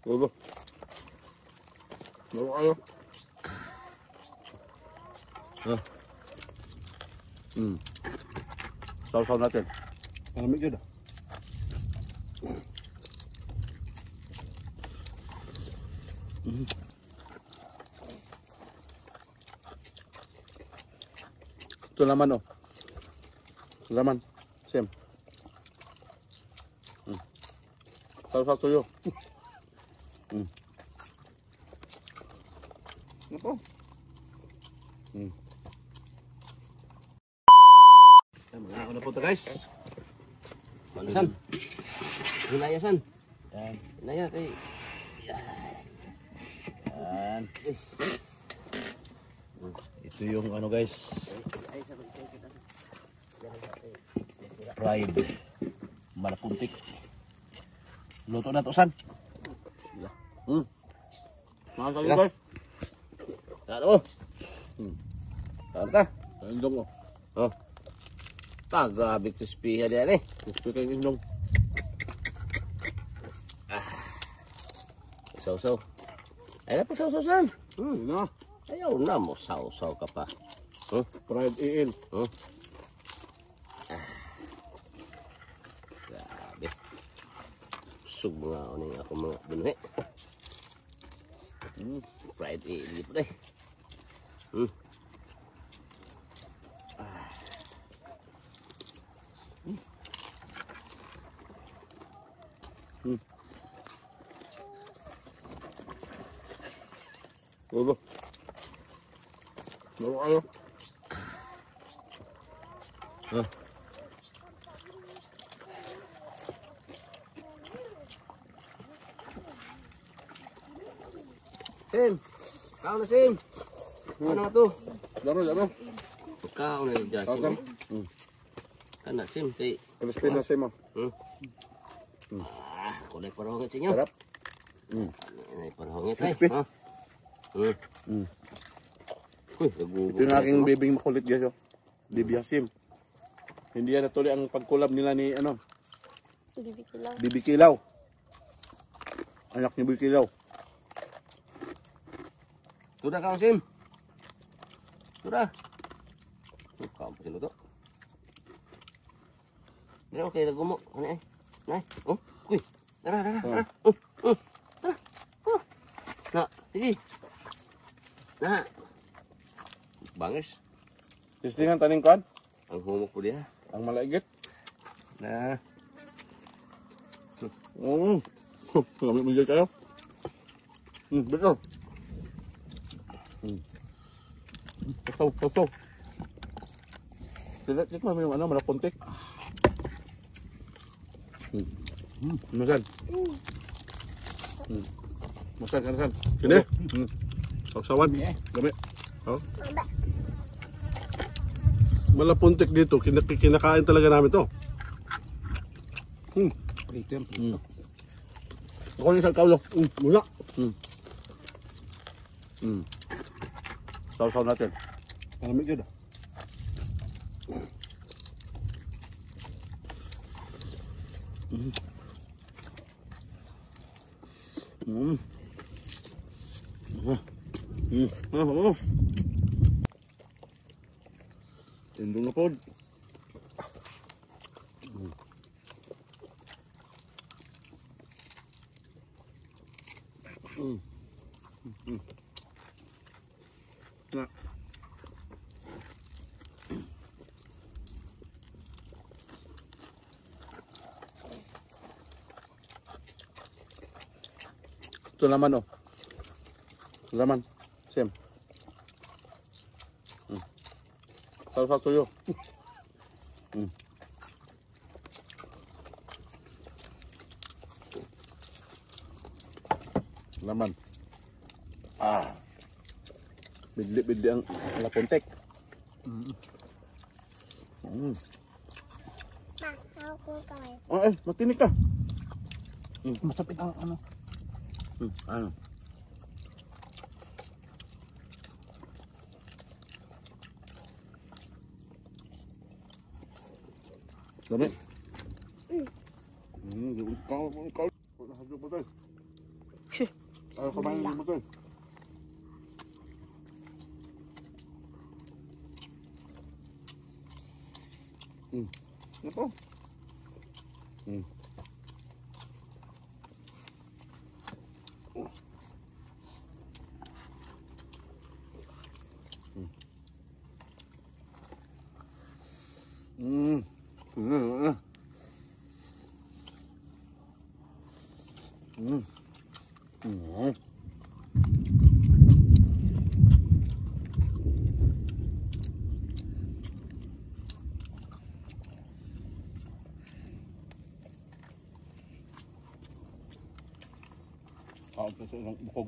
Lolo. Lolo kayo. Saw-saw natin. Malamig yun ah. Ito laman oh. Laman. Same. Saw-saw tuyo. Ano? Mga ako na po ito guys. Manasan? Hinayasan? Yan. Hinaya kay... Yan. Ito yung ano guys. Fried. Malapuntik. Luto na to san. Mahal tayo guys. Ano? Saan ka? Sa indong mo. Oh. Grabe crispy yan eh. Gusto kayong indong. Saw-saw. Ay na po saw-saw san. Yun na. Ayaw na mo saw-saw ka pa. Fried iil. Grabe. Sug mga uning ako mga binuhi. Fried iili po deh. Lolo. Lolo kayo. Sim. Kau na Sim. Ano nga to? Laro. Kau na dyan Sim. Kana Sim. Kay... Crispy na siya mo. Kulay parahongit sa inyo. Sarap. Kulay parahongit eh. Crispy. Uy, Ito yung aking bibing makulit guys. Bibi Hasim. Hindi yan natuloy ang pagkulab nila ni ano? Bibi Kilaw. Anak ni Bibi Kilaw. Sudah kau Sim. Sudah. Kau sila to. Ini oke na gumo. Ano eh? Nay. Uy. Dara. Nah, sige. Nah. Bangis. Tistingan taning kan? Ang humok po dia. Ang malaigit. Nah. Gamit mo dyan kayo. Betul. Sasaw. Tikman mo yung ano, malapuntik. Masan? Masan. Sini. Pagsawan. Dami. Oh. Malapuntik dito. Kinakain talaga namin to. Prito yan. Ako yung isang kaulo. Mula. Saw-saw natin. Malamig yun ah. Indong na po. Na. Ito laman oh. Laman. Same. Saw-saw tuyo. Laman. Bidli ang lapuntek. Matinik ka. Masapit ang ano. Ano? Dami. Kau. Hadyo pa tayo. Ayaw kumain ng motor. Ito. Kasi ng bukog.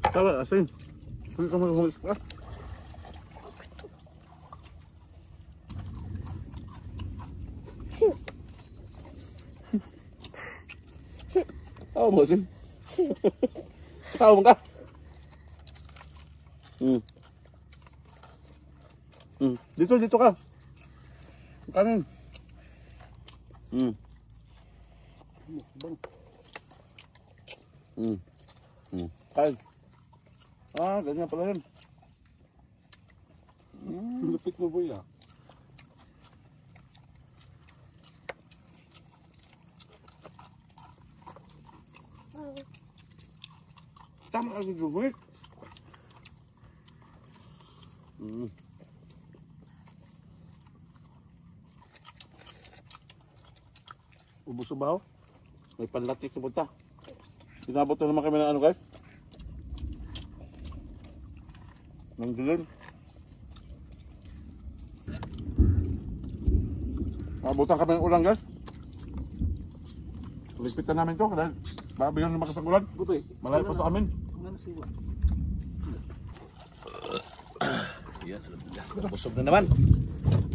Tawa, asin. Hindi ka mag-hulis ka. Tawa mo, asin. Tawa mo ka. Dito ka. Kanin. Kain. Ganyan pala yun. Lupit mo boy ah. Tama ka sa Jubik. Ubus ba? May panlatik sa punta. Tinabot na naman kami ng ano guys? Ng dilim. Abutan kami ng ulan guys. Respektan namin to dahil babayan na makasagulan. Malayo pa sa amin. Yan, busog na naman.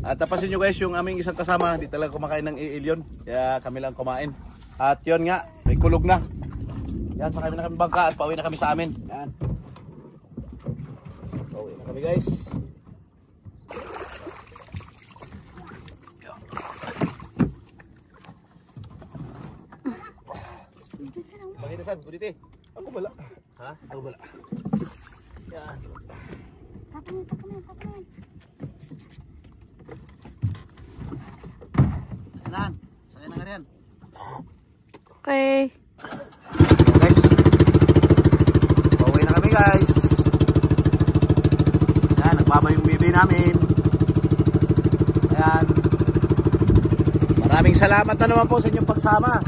At tapasin nyo guys yung aming isang kasama, hindi talaga kumakain ng iilyon. Kaya kami lang kumain. At yun nga, may kulog na. Yan, sakay na kami bangka at pauwi na kami sa amin. Yan. Pauwi na kami guys. Pagkitasan, buditi. Ako bala. Ha? Ako bala. Yan. Papanin. Lan, saya na nga rin. Okay. Guys, pauwi na kami guys. Yan, nagbaba yung bibi namin. Ayan. Maraming salamat na naman po sa inyong pagsama.